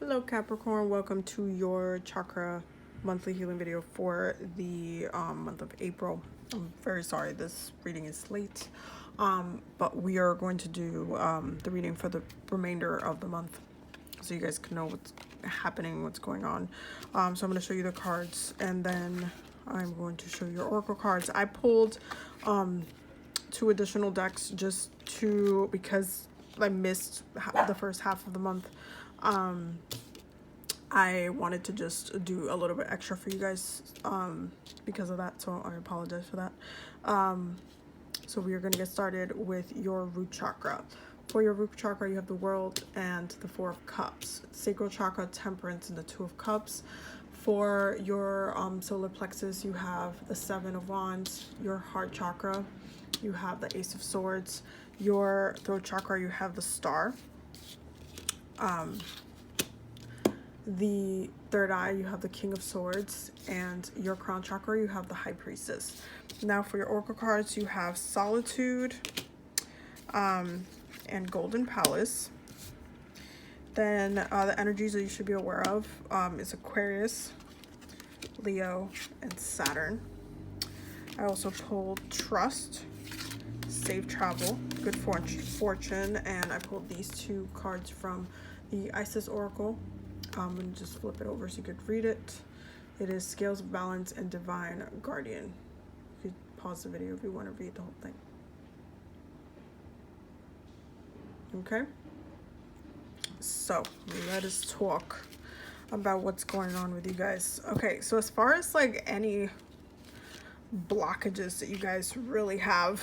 Hello Capricorn, welcome to your chakra monthly healing video for the month of April. I'm very sorry this reading is late, but we are going to do the reading for the remainder of the month so you guys can know what's happening, what's going on. So I'm going to show you the cards and then I'm going to show you your oracle cards. I pulled 2 additional decks just because I missed the first half of the month. I wanted to just do a little bit extra for you guys because of that, so I apologize for that. So we are going to get started with your root chakra. For your root chakra, you have the World and the 4 of Cups, sacral chakra, Temperance, and the 2 of Cups. For your solar plexus, you have the 7 of Wands. Your heart chakra, you have the Ace of Swords. Your throat chakra, you have the Star. The third eye, you have the King of Swords, and your crown chakra, you have the High Priestess. Now for your oracle cards, you have Solitude and Golden Palace. Then the energies that you should be aware of is Aquarius, Leo, and Saturn. I also pulled Trust, Safe Travel, Good Fortune, and I pulled these 2 cards from the Isis Oracle. I'm going to just flip it over so you could read it. It is Scales of Balance and Divine Guardian. You could pause the video if you want to read the whole thing. Okay? So, let us talk about what's going on with you guys. Okay, so as far as like any blockages that you guys really have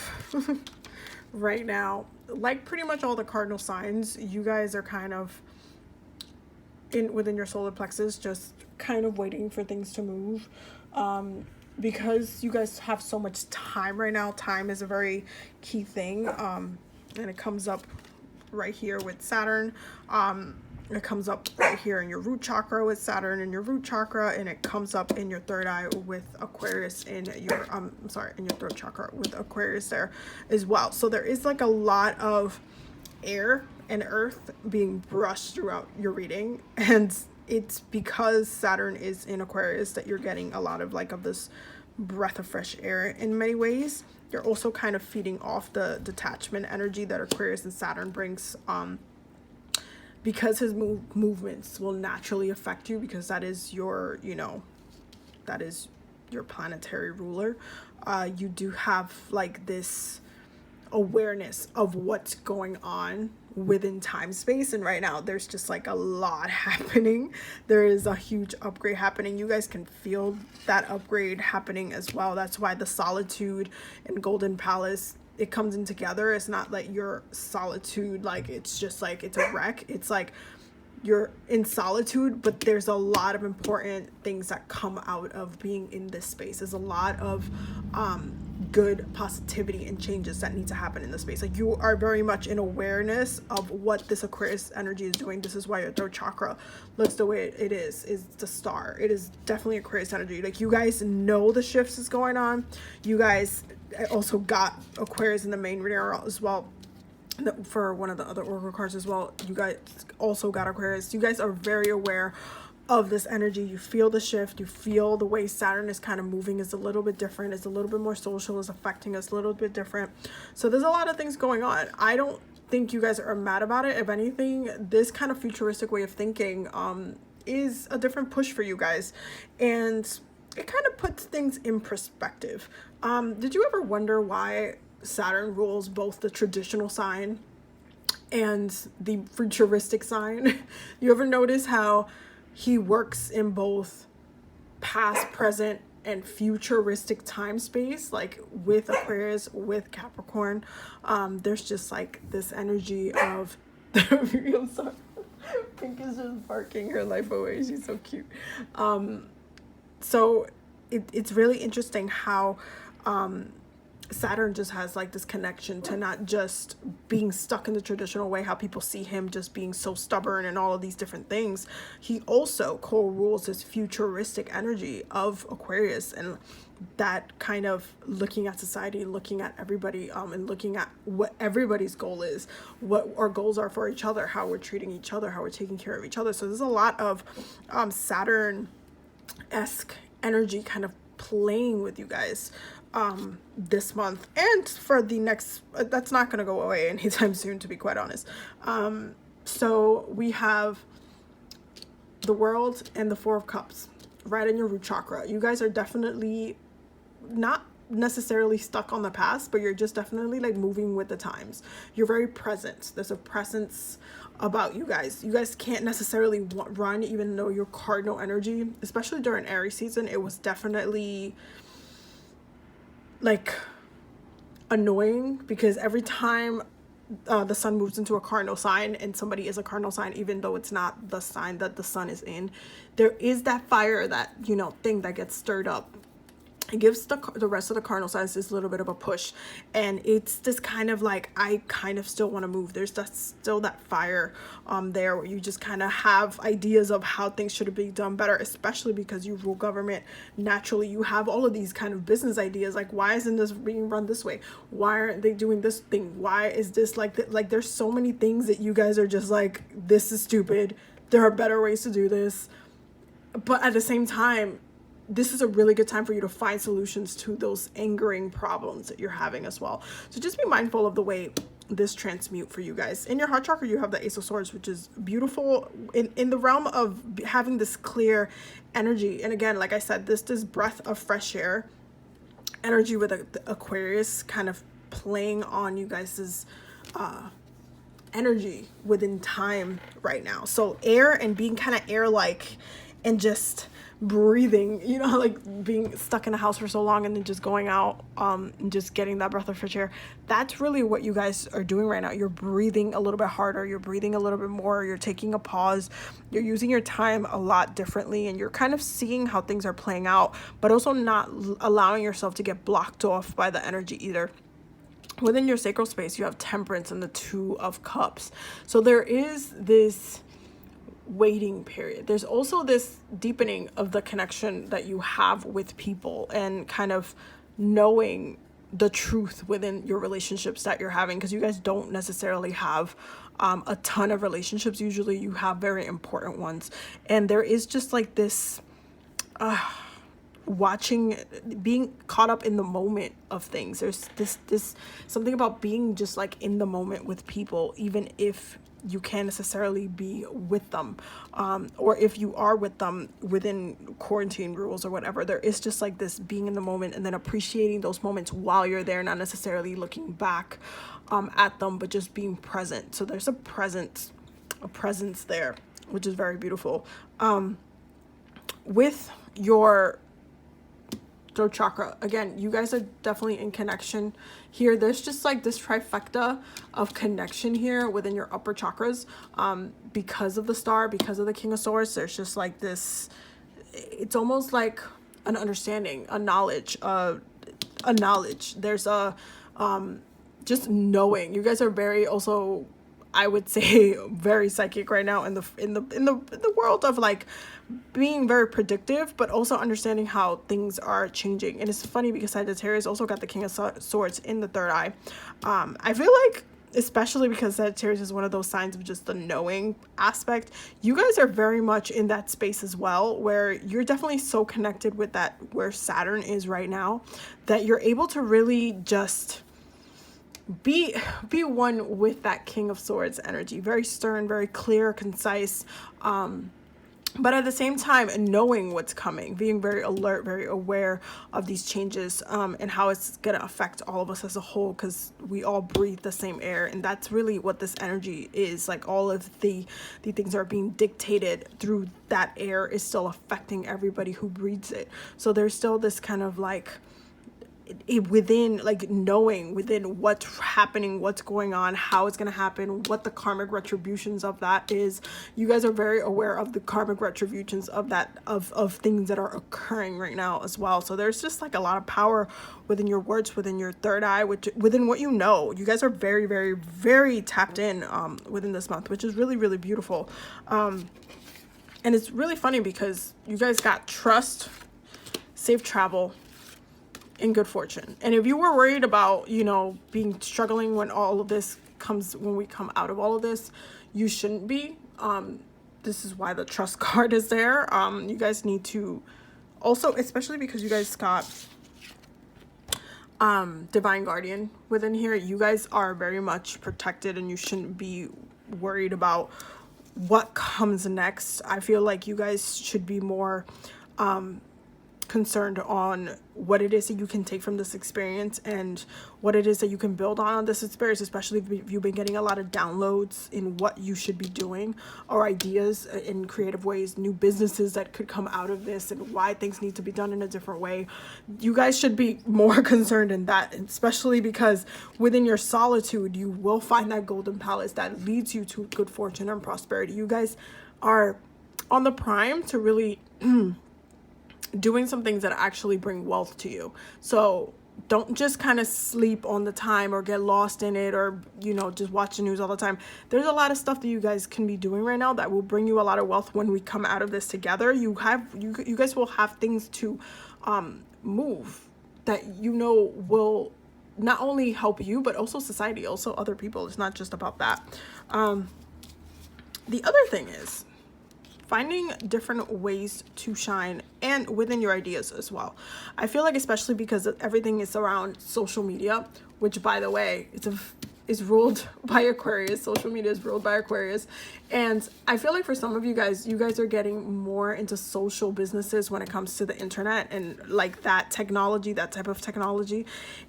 right now, like pretty much all the cardinal signs, you guys are kind of within your solar plexus, just kind of waiting for things to move, because you guys have so much time right now. Time is a very key thing, and it comes up right here with Saturn. It comes up right here in your root chakra with Saturn in your root chakra, and it comes up in your third eye with Aquarius in your in your throat chakra with Aquarius there as well. So there is like a lot of air and earth being brushed throughout your reading, and it's because Saturn is in Aquarius that you're getting a lot of this breath of fresh air in many ways. You're also kind of feeding off the detachment energy that Aquarius and Saturn brings, because his movements will naturally affect you, because that is your, that is your planetary ruler. You do have like this awareness of what's going on within time space, and right now there's just like a lot happening. There is a huge upgrade happening. You guys can feel that upgrade happening as well. That's why the Solitude and Golden Palace, it comes in together. It's not like your solitude, like it's just like it's a wreck. It's like you're in solitude, but there's a lot of important things that come out of being in this space. There's a lot of good positivity and changes that need to happen in this space. Like you are very much in awareness of what this Aquarius energy is doing. This is why your throat chakra looks the way it is the Star. It is definitely Aquarius energy. Like you guys know the shifts is going on. You guys also got Aquarius in the main reading as well. For one of the other oracle cards as well, you guys also got Aquarius. You guys are very aware of this energy. You feel the shift. You feel the way Saturn is kind of moving is a little bit different. It's a little bit more social. Is affecting us a little bit different. So there's a lot of things going on. I don't think you guys are mad about it. If anything, this kind of futuristic way of thinking is a different push for you guys, and it kind of puts things in perspective. Did you ever wonder why Saturn rules both the traditional sign and the futuristic sign? You ever notice how he works in both past, present, and futuristic time space, like with Aquarius, with Capricorn? There's just like this energy of I'm sorry. Pink is just barking her life away. She's so cute. So it's really interesting how Saturn just has like this connection to not just being stuck in the traditional way, how people see him just being so stubborn and all of these different things. He also co-rules this futuristic energy of Aquarius, and that kind of looking at society, looking at everybody, and looking at what everybody's goal is, what our goals are for each other, how we're treating each other, how we're taking care of each other. So there's a lot of Saturn-esque energy kind of playing with you guys this month and for the next, that's not going to go away anytime soon, to be quite honest. So we have the World and the Four of Cups right in your root chakra. You guys are definitely not necessarily stuck on the past, but you're just definitely like moving with the times. You're very present. There's a presence about you guys. You guys can't necessarily run, even though your cardinal energy, especially during Aries season, it was definitely like annoying, because every time the sun moves into a cardinal sign and somebody is a cardinal sign, even though it's not the sign that the sun is in, there is that fire, that, you know, thing that gets stirred up. It gives the rest of the cardinal signs this little bit of a push, and it's this kind of like, I kind of still want to move. There's still that fire there, where you just kind of have ideas of how things should be done better, especially because you rule government. Naturally, you have all of these kind of business ideas, like, why isn't this being run this way? Why aren't they doing this thing? Why is this like there's so many things that you guys are just like, this is stupid, there are better ways to do this. But at the same time, this is a really good time for you to find solutions to those angering problems that you're having as well. So just be mindful of the way this transmute for you guys. In your heart chakra, you have the Ace of Swords, which is beautiful in the realm of having this clear energy. And again, like I said, this breath of fresh air energy with the Aquarius kind of playing on you guys's energy within time right now. So air and being kind of air-like and just breathing, you know, like being stuck in a house for so long and then just going out and just getting that breath of fresh air. That's really what you guys are doing right now. You're breathing a little bit harder, you're breathing a little bit more, you're taking a pause, you're using your time a lot differently, and you're kind of seeing how things are playing out, but also not allowing yourself to get blocked off by the energy either. Within your sacral space, you have Temperance and the Two of Cups. So there is this waiting period. There's also this deepening of the connection that you have with people, and kind of knowing the truth within your relationships that you're having, because you guys don't necessarily have a ton of relationships. Usually you have very important ones, and there is just like this watching, being caught up in the moment of things. There's this something about being just like in the moment with people, even if you can't necessarily be with them, or if you are with them within quarantine rules or whatever. There is just like this being in the moment, and then appreciating those moments while you're there, not necessarily looking back at them, but just being present. So there's a presence there, which is very beautiful. With your throat chakra, again, you guys are definitely in connection here. There's just like this trifecta of connection here within your upper chakras, because of the star, because of the King of Swords. There's just like this, it's almost like an understanding, a knowledge. There's a just knowing. You guys are very, also, I would say, very psychic right now in the world of like being very predictive, but also understanding how things are changing. And it's funny because Sagittarius also got the King of Swords in the third eye. I feel like, especially because Sagittarius is one of those signs of just the knowing aspect, you guys are very much in that space as well, where you're definitely so connected with that, where Saturn is right now, that you're able to really just be one with that King of Swords energy. Very stern, very clear, concise, but at the same time knowing what's coming, being very alert, very aware of these changes, and how it's gonna affect all of us as a whole, because we all breathe the same air. And that's really what this energy is like. All of the things that are being dictated through that air is still affecting everybody who breathes it. So there's still this kind of like within, like, knowing within what's happening, what's going on, how it's going to happen, what the karmic retributions of that is. You guys are very aware of the karmic retributions of that, of things that are occurring right now as well. So there's just like a lot of power within your words, within your third eye, which within what you know. You guys are very, very, very tapped in within this month, which is really, really beautiful. And it's really funny because you guys got trust, safe travel, in good fortune. And if you were worried about, you know, being struggling when all of this comes, when we come out of all of this, you shouldn't be. This is why the trust card is there. You guys need to also, especially because you guys got divine guardian within here, you guys are very much protected and you shouldn't be worried about what comes next. I feel like you guys should be more concerned on what it is that you can take from this experience and what it is that you can build on this experience, especially if you've been getting a lot of downloads in what you should be doing, or ideas in creative ways, new businesses that could come out of this, and why things need to be done in a different way. You guys should be more concerned in that, especially because within your solitude, you will find that golden palace that leads you to good fortune and prosperity. You guys are on the prime to really doing some things that actually bring wealth to you. So don't just kind of sleep on the time or get lost in it, or, you know, just watch the news all the time. There's a lot of stuff that you guys can be doing right now that will bring you a lot of wealth when we come out of this together. You guys will have things to move that, you know, will not only help you but also society, also other people. It's not just about that. The other thing is finding different ways to shine, and within your ideas as well. I feel like, especially because everything is around social media, which, by the way, is ruled by Aquarius. Social media is ruled by Aquarius. And I feel like for some of you guys are getting more into social businesses when it comes to the internet and like that technology, that type of technology.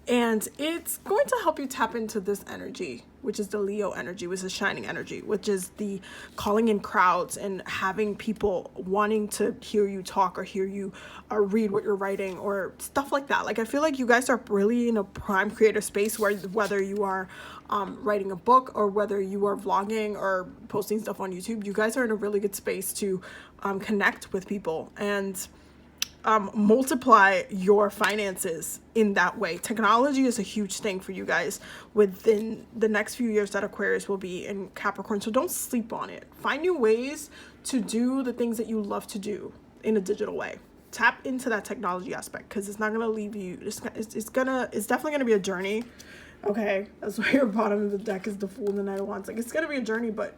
And it's going to help you tap into this energy, which is the Leo energy, which is shining energy, which is the calling in crowds and having people wanting to hear you talk or hear you or read what you're writing or stuff like that. Like, I feel like you guys are really in a prime creative space where, whether you are writing a book or whether you are vlogging or posting stuff on YouTube, you guys are in a really good space to connect with people and multiply your finances in that way. Technology is a huge thing for you guys within the next few years that Aquarius will be in Capricorn. So don't sleep on it. Find new ways to do the things that you love to do in a digital way. Tap into that technology aspect, because it's not going to leave you. It's definitely going to be a journey. Okay, that's why your bottom of the deck is the Fool and the Knight of Wands. Like, it's going to be a journey, but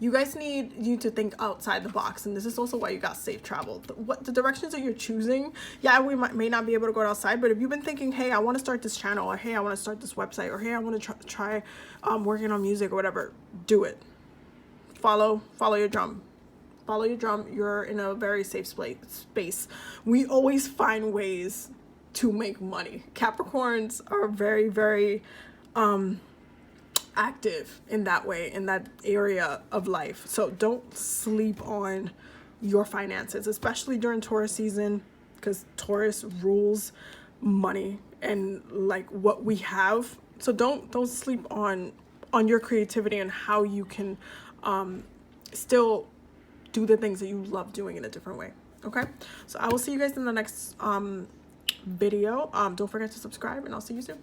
you guys need you to think outside the box. And this is also why you got safe travel. The directions that you're choosing, yeah, we may not be able to go outside, but if you've been thinking, hey, I want to start this channel, or hey, I want to start this website, or hey, I want to try working on music or whatever, do it. Follow your drum. Follow your drum. You're in a very safe space. We always find ways to make money. Capricorns are very, very active in that way, in that area of life. So don't sleep on your finances, especially during Taurus season, because Taurus rules money and like what we have. So don't sleep on your creativity and how you can still do the things that you love doing in a different way. Okay, so I will see you guys in the next video. Don't forget to subscribe, and I'll see you soon.